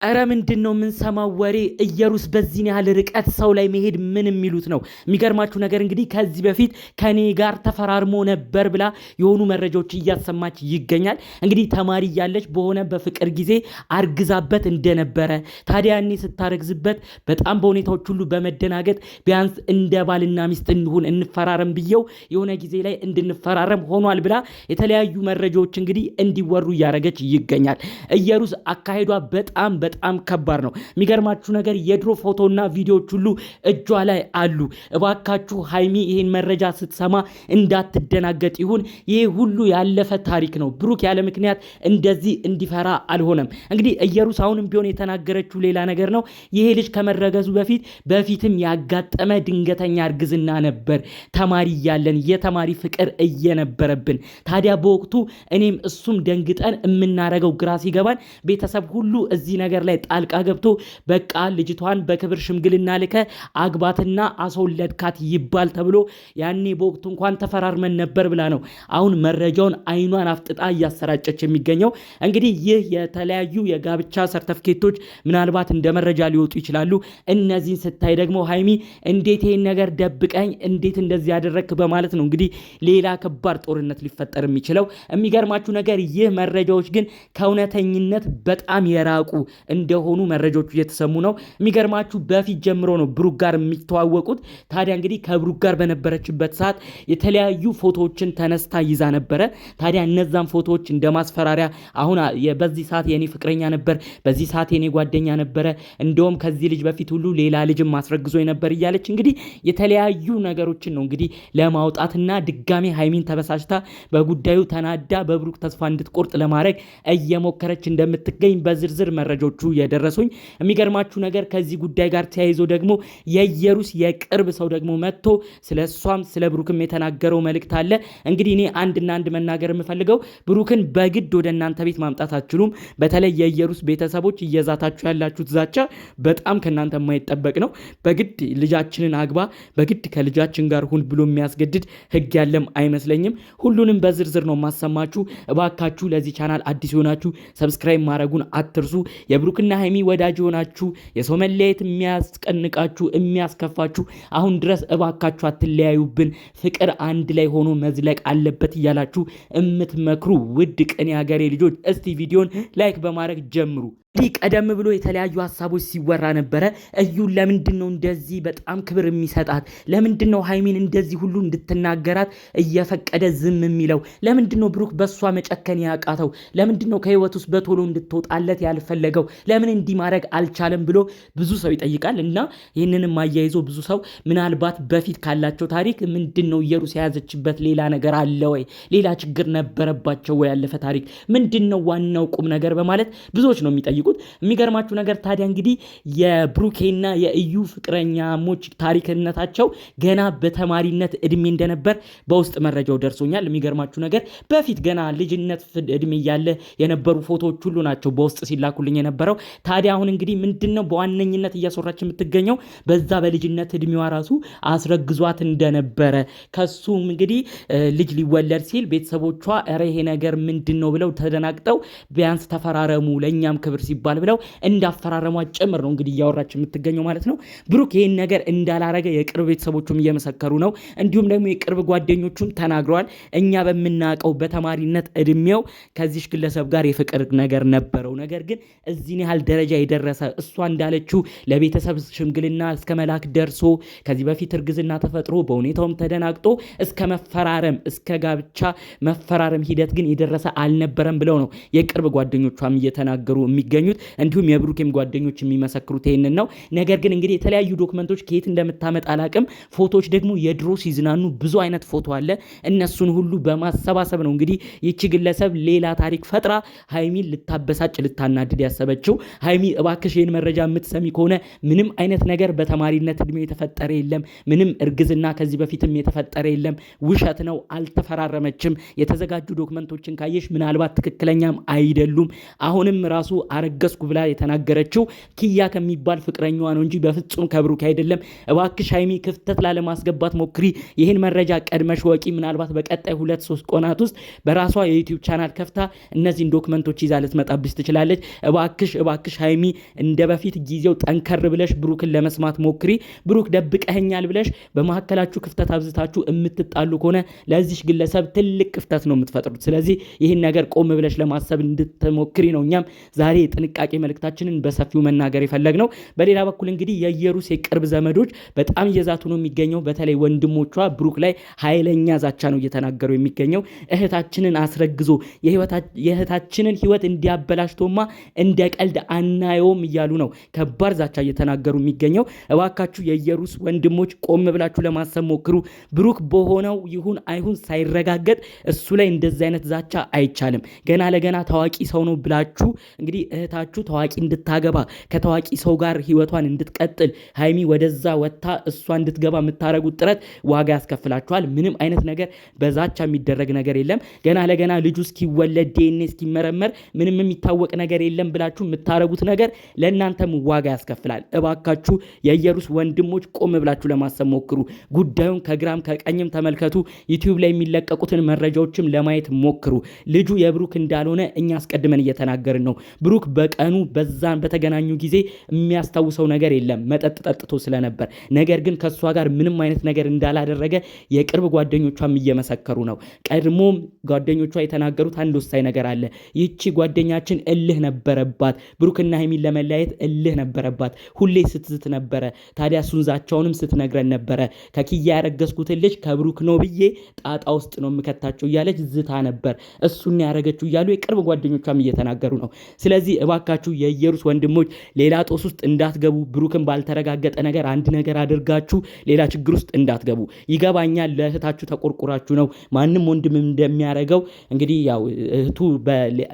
እረ ምንድነው የምንሰማው ወሬ? ኢየሩስ በዚህን ያህል ርቀት ሰው ላይ መሄድ ምን የሚሉት ነው? የሚገርማችሁ ነገር እንግዲህ ከዚህ በፊት ከኔ ጋር ተፈራርሞ ነበር ብላ የሆኑ መረጃዎች እያሰማች ይገኛል። እንግዲህ ተማሪ እያለች በሆነ በፍቅር ጊዜ አርግዛበት እንደነበረ ታዲያ እኔ ስታረግዝበት በጣም በሁኔታዎች ሁሉ በመደናገጥ ቢያንስ እንደ ባልና ሚስት እንሁን እንፈራረም ብየው የሆነ ጊዜ ላይ እንድንፈራረም ሆኗል ብላ የተለያዩ መረጃዎች እንግዲህ እንዲወሩ እያደረገች ይገኛል። ኢየሩስ አካሄዷ በጣም ከባድ ነው። የሚገርማችሁ ነገር የድሮ ፎቶና ቪዲዮዎች ሁሉ እጇ ላይ አሉ። እባካችሁ ሃይሚ ይሄን መረጃ ስትሰማ እንዳትደናገጥ ይሁን። ይሄ ሁሉ ያለፈ ታሪክ ነው። ብሩክ ያለ ምክንያት እንደዚህ እንዲፈራ አልሆነም። እንግዲህ ኢየሩስ አሁንም ቢሆን የተናገረችው ሌላ ነገር ነው። ይሄ ልጅ ከመረገዙ በፊትም ያጋጠመ ድንገተኛ እርግዝና ነበር። ተማሪ እያለን የተማሪ ፍቅር እየነበረብን ታዲያ በወቅቱ እኔም እሱም ደንግጠን የምናረገው ግራ ሲገባን ቤተሰብ ሁሉ እዚህ ነገር ላይ ጣልቃ ገብቶ በቃ ልጅቷን በክብር ሽምግልና ልከ አግባትና አስወለድካት ይባል ተብሎ ያኔ በወቅቱ እንኳን ተፈራርመን ነበር ብላ ነው አሁን መረጃውን አይኗን አፍጥጣ እያሰራጨች የሚገኘው። እንግዲህ ይህ የተለያዩ የጋብቻ ሰርተፍኬቶች ምናልባት እንደ መረጃ ሊወጡ ይችላሉ። እነዚህን ስታይ ደግሞ ሃይሚ እንዴት ይሄን ነገር ደብቀኝ እንዴት እንደዚህ ያደረክ በማለት ነው እንግዲህ ሌላ ከባድ ጦርነት ሊፈጠር የሚችለው። የሚገርማችሁ ነገር ይህ መረጃዎች ግን ከእውነተኝነት በጣም የራቁ እንደሆኑ መረጃዎቹ እየተሰሙ ነው። የሚገርማችሁ በፊት ጀምሮ ነው ብሩክ ጋር የሚተዋወቁት። ታዲያ እንግዲህ ከብሩክ ጋር በነበረችበት ሰዓት የተለያዩ ፎቶዎችን ተነስታ ይዛ ነበረ። ታዲያ እነዛን ፎቶዎች እንደማስፈራሪያ አሁን በዚህ ሰዓት የኔ ፍቅረኛ ነበር፣ በዚህ ሰዓት የኔ ጓደኛ ነበረ፣ እንደውም ከዚህ ልጅ በፊት ሁሉ ሌላ ልጅም ማስረግዞኝ ነበር እያለች እንግዲህ የተለያዩ ነገሮችን ነው እንግዲህ ለማውጣትና ድጋሜ ሃይሚን ተበሳጭታ በጉዳዩ ተናዳ በብሩክ ተስፋ እንድትቆርጥ ለማድረግ እየሞከረች እንደምትገኝ በዝርዝር መረጃዎቹ የደረሱኝ። የሚገርማችሁ ነገር ከዚህ ጉዳይ ጋር ተያይዞ ደግሞ የኢየሩስ የቅርብ ሰው ደግሞ መጥቶ ስለሷም ስለ ብሩክም የተናገረው መልእክት አለ። እንግዲህ እኔ አንድና አንድ መናገር የምፈልገው ብሩክን በግድ ወደ እናንተ ቤት ማምጣት አትችሉም። በተለይ የኢየሩስ ቤተሰቦች እየዛታችሁ ያላችሁት ዛቻ በጣም ከናንተ የማይጠበቅ ነው። በግድ ልጃችንን አግባ፣ በግድ ከልጃችን ጋር ሁን ብሎ የሚያስገድድ ህግ ያለም አይመስለኝም። ሁሉንም በዝርዝር ነው ማሰማችሁ። እባካችሁ ለዚህ ቻናል አዲስ ሆናችሁ ሰብስክራይብ ማድረጉን አትርሱ። የብሩክና ሃይሚ ወዳጅ ሆናችሁ የሰው መለያየት የሚያስቀንቃችሁ የሚያስከፋችሁ አሁን ድረስ እባካችሁ አትለያዩብን፣ ፍቅር አንድ ላይ ሆኖ መዝለቅ አለበት እያላችሁ የምትመክሩ ውድ ቅን ያገሬ ልጆች እስቲ ቪዲዮን ላይክ በማድረግ ጀምሩ። ቀደም ብሎ የተለያዩ ሐሳቦች ሲወራ ነበረ። እዩን ለምንድነው እንደዚህ በጣም ክብር የሚሰጣት? ለምንድነው ሃይሚን እንደዚህ ሁሉ እንድትናገራት እየፈቀደ ዝም የሚለው? ለምንድነው ብሩክ በሷ መጨከን ያቃተው? ለምንድነው ከህይወት ውስጥ በቶሎ እንድትወጣለት ያልፈለገው? ለምን እንዲህ ማድረግ አልቻለም ብሎ ብዙ ሰው ይጠይቃል። እና ይህንንም አያይዞ ብዙ ሰው ምናልባት በፊት ካላቸው ታሪክ ምንድነው ኢየሩስ የያዘችበት ሌላ ነገር አለ ወይ? ሌላ ችግር ነበረባቸው ወይ? ያለፈ ታሪክ ምንድነው ዋናው ቁም ነገር በማለት ብዙዎች ነው የሚጠይቁት። የሚገርማችሁ ነገር ታዲያ እንግዲህ የብሩኬና የእዩ ፍቅረኛሞች ታሪክነታቸው ገና በተማሪነት እድሜ እንደነበር በውስጥ መረጃው ደርሶኛል። የሚገርማችሁ ነገር በፊት ገና ልጅነት እድሜ እያለ የነበሩ ፎቶዎች ሁሉ ናቸው በውስጥ ሲላኩልኝ የነበረው። ታዲያ አሁን እንግዲህ ምንድነው በዋነኝነት እያስወራች የምትገኘው በዛ በልጅነት እድሜዋ ራሱ አስረግዟት እንደነበረ። ከሱም እንግዲህ ልጅ ሊወለድ ሲል ቤተሰቦቿ ኧረ ይሄ ነገር ምንድነው ብለው ተደናግጠው ቢያንስ ተፈራረሙ ለኛም ክብር ሲባል ብለው እንዳፈራረሟ ጭምር ነው እንግዲህ እያወራች የምትገኘው ማለት ነው። ብሩክ ይሄን ነገር እንዳላረገ የቅርብ ቤተሰቦቹም እየመሰከሩ ነው። እንዲሁም ደግሞ የቅርብ ጓደኞቹም ተናግረዋል። እኛ በምናውቀው በተማሪነት እድሜው ከዚህ ግለሰብ ጋር የፍቅር ነገር ነበረው። ነገር ግን እዚህን ያህል ደረጃ የደረሰ እሷ እንዳለችው ለቤተሰብ ሽምግልና እስከ መላክ ደርሶ ከዚህ በፊት እርግዝና ተፈጥሮ በሁኔታውም ተደናግጦ እስከ መፈራረም እስከ ጋብቻ መፈራረም ሂደት ግን የደረሰ አልነበረም ብለው ነው የቅርብ ጓደኞቿም እየተናገሩ የሚገኙት። እንዲሁም የብሩክም ጓደኞች የሚመሰክሩት ይሄንን ነው። ነገር ግን እንግዲህ የተለያዩ ዶክመንቶች ከየት እንደምታመጣ አላቅም። ፎቶዎች ደግሞ የድሮ ሲዝናኑ ብዙ አይነት ፎቶ አለ። እነሱን ሁሉ በማሰባሰብ ነው እንግዲህ ይቺ ግለሰብ ሌላ ታሪክ ፈጥራ ሃይሚን ልታበሳጭ ልታናድድ ያሰበችው። ሃይሚ እባክሽ ይህን መረጃ የምትሰሚ ከሆነ ምንም አይነት ነገር በተማሪነት እድሜ የተፈጠረ የለም። ምንም እርግዝና ከዚህ በፊትም የተፈጠረ የለም። ውሸት ነው። አልተፈራረመችም። የተዘጋጁ ዶክመንቶችን ካየሽ ምናልባት ትክክለኛም አይደሉም። አሁንም ራሱ አረገዝኩ ብላ የተናገረችው ኪያ ከሚባል ፍቅረኛዋ ነው እንጂ በፍጹም ከብሩክ አይደለም። እባክሽ ሃይሚ ክፍተት ላለማስገባት ሞክሪ። ይህን መረጃ ቀድመሽ ወቂ። ምናልባት በቀጣይ 2-3 ቀናት ውስጥ በራሷ የዩቲዩብ ቻናል ከፍታ እነዚህን ዶክመንቶች ይዛ ልትመጣብሽ ትችላለች። እባክሽ ሃይሚ እንደ በፊት ጊዜው ጠንከር ብለሽ ብሩክን ለመስማት ሞክሪ። ብሩክ ደብቀኸኛል ብለሽ በመካከላችሁ ክፍተት አብዝታችሁ የምትጣሉ ከሆነ ለዚህ ግለሰብ ትልቅ ክፍተት ነው የምትፈጥሩት። ስለዚህ ይህን ነገር ቆም ብለሽ ለማሰብ እንድትሞክሪ ነው እኛም ዛሬ የጥንቃቄ መልእክታችንን በሰፊው መናገር የፈለግነው። በሌላ በኩል እንግዲህ የኢየሩስ የቅርብ ዘመዶች በጣም እየዛቱ ነው የሚገኘው። በተለይ ወንድሞቿ ብሩክ ላይ ኃይለኛ ዛቻ ነው እየተናገሩ የሚገኘው። እህታችንን አስረግዞ የእህታችንን ህይወት እንዲያበላሽቶማ እንደ ቀልድ አናየውም እያሉ ነው ከባድ ዛቻ እየተናገሩ የሚገኘው። እባካችሁ የኢየሩስ ወንድሞች ቆም ብላችሁ ለማሰብ ሞክሩ። ብሩክ በሆነው ይሁን አይሁን ሳይረጋገጥ እሱ ላይ እንደዚህ አይነት ዛቻ አይቻልም። ገና ለገና ታዋቂ ሰው ነው ብላችሁ እንግዲህ እህታችሁ ታዋቂ እንድታገባ ከታዋቂ ሰው ጋር ህይወቷን እንድትቀጥል ሃይሚ ወደዛ ወጥታ እሷ እንድትገባ የምታረጉት ጥረት ዋጋ ያስከፍላችኋል። ምንም አይነት ነገር በዛቻ የሚደረግ ነገር የለም። ገና ለገና ልጁ እስኪወለድ ዲኤንኤ እስኪመረመር ምንም የሚታወቅ ነገር የለም ብላችሁ የምታረጉት ነገር ለእናንተም ዋጋ ያስከፍላል። እባካችሁ የኢየሩስ ወንድሞች ቆም ብላችሁ ለማሰብ ሞክሩ። ጉዳዩን ከግራም ከቀኝም ተመልከቱ። ዩቲዩብ ላይ የሚለቀቁትን መረጃዎችም ለማየት ሞክሩ። ልጁ የብሩክ እንዳልሆነ እኛ አስቀድመን እየተናገርን ነው። ብሩክ በቀኑ በዛን በተገናኙ ጊዜ የሚያስታውሰው ነገር የለም መጠጥ ጠጥቶ ስለነበር። ነገር ግን ከሷ ጋር ምንም አይነት ነገር እንዳላደረገ የቅርብ ጓደኞቿም እየመሰከሩ ነው። ቀድሞም ጓደኞቿ የተናገሩት አንድ ወሳኝ ነገር አለ። ይህቺ ጓደኛችን እልህ ነበረባት፣ ብሩክና ሃይሚን ለመለያየት እልህ ነበረባት። ሁሌ ስትዝት ነበረ። ታዲያ እሱን ዛቻውንም ስትነግረን ነበረ። ከኪያ ያረገዝኩትን ልጅ ከብሩክ ነው ብዬ ጣጣ ውስጥ ነው የምከታቸው እያለች ዝታ ነበር። እሱን ያረገችው እያሉ የቅርብ ጓደኞቿም እየተናገሩ ነው። ስለዚህ እባካችሁ የኢየሩስ ወንድሞች ሌላ ጦስ ውስጥ እንዳትገቡ። ብሩክን ባልተረጋገጠ ነገር አንድ ነገር አድርጋችሁ ሌላ ችግር ውስጥ እንዳትገቡ። ይገባኛል፣ ለእህታችሁ ተቆርቁራችሁ ነው። ማንም ወንድም እንደሚያረገው እንግዲህ ያው እህቱ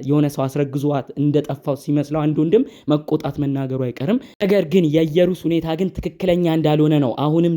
የሆነ ሰው አስረግዟት እንደጠፋው ሲመስለው አንድ ወንድም መቆጣት መናገሩ አይቀርም። ነገር ግን የኢየሩስ ሁኔታ ግን ትክክለኛ እንዳልሆነ ነው አሁንም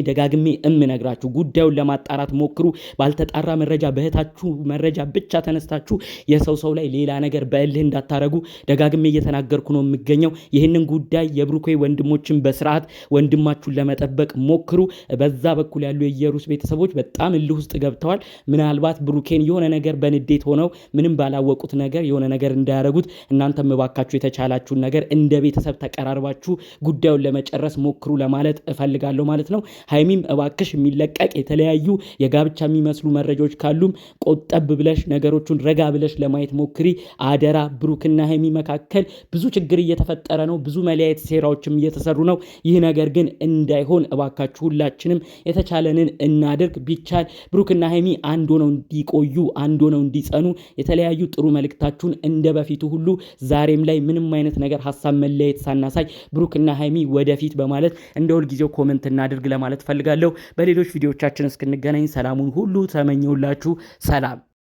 ደጋግሜ እምነግራችሁ። ጉዳዩን ለማጣራት ሞክሩ። ባልተጣራ መረጃ በእህታችሁ መረጃ ብቻ ተነስታችሁ የሰው ላይ ሌላ ነገር በእልህ እንዳታረጉ ደጋግሜ እየተናገርኩ ነው የሚገኘው። ይህንን ጉዳይ የብሩክ ወንድሞችን በስርዓት ወንድማችሁን ለመጠበቅ ሞክሩ። በዛ በኩል ያሉ የኢየሩስ ቤተሰቦች በጣም እልህ ውስጥ ገብተዋል። ምናልባት ብሩኬን የሆነ ነገር በንዴት ሆነው ምንም ባላወቁት ነገር የሆነ ነገር እንዳያረጉት እናንተም እባካችሁ የተቻላችሁን ነገር እንደ ቤተሰብ ተቀራርባችሁ ጉዳዩን ለመጨረስ ሞክሩ ለማለት እፈልጋለሁ ማለት ነው። ሃይሚም እባክሽ የሚለቀቅ የተለያዩ የጋብቻ የሚመስሉ መረጃዎች ካሉም ቆጠብ ብለሽ ነገሮቹን ረጋ ብለሽ ለማየት ሞክሪ አደራ። ብሩክና ሃይሚ መካከል ብዙ ችግር እየተፈጠረ ነው። ብዙ መለያየት ሴራዎችም እየተሰሩ ነው። ይህ ነገር ግን እንዳይሆን እባካችሁ ሁላችንም የተቻለንን እናድርግ። ቢቻል ብሩክና ሃይሚ አንድ ሆነው እንዲቆዩ አንድ ሆነው እንዲጸኑ የተለያዩ ጥሩ መልእክታችሁን እንደ በፊቱ ሁሉ ዛሬም ላይ ምንም አይነት ነገር ሀሳብ መለየት ሳናሳይ ብሩክና ሃይሚ ወደፊት በማለት እንደ ሁልጊዜው ኮሜንት እናድርግ ለማለት ፈልጋለሁ። በሌሎች ቪዲዮዎቻችን እስክንገናኝ ሰላሙን ሁሉ ተመኘውላችሁ። ሰላም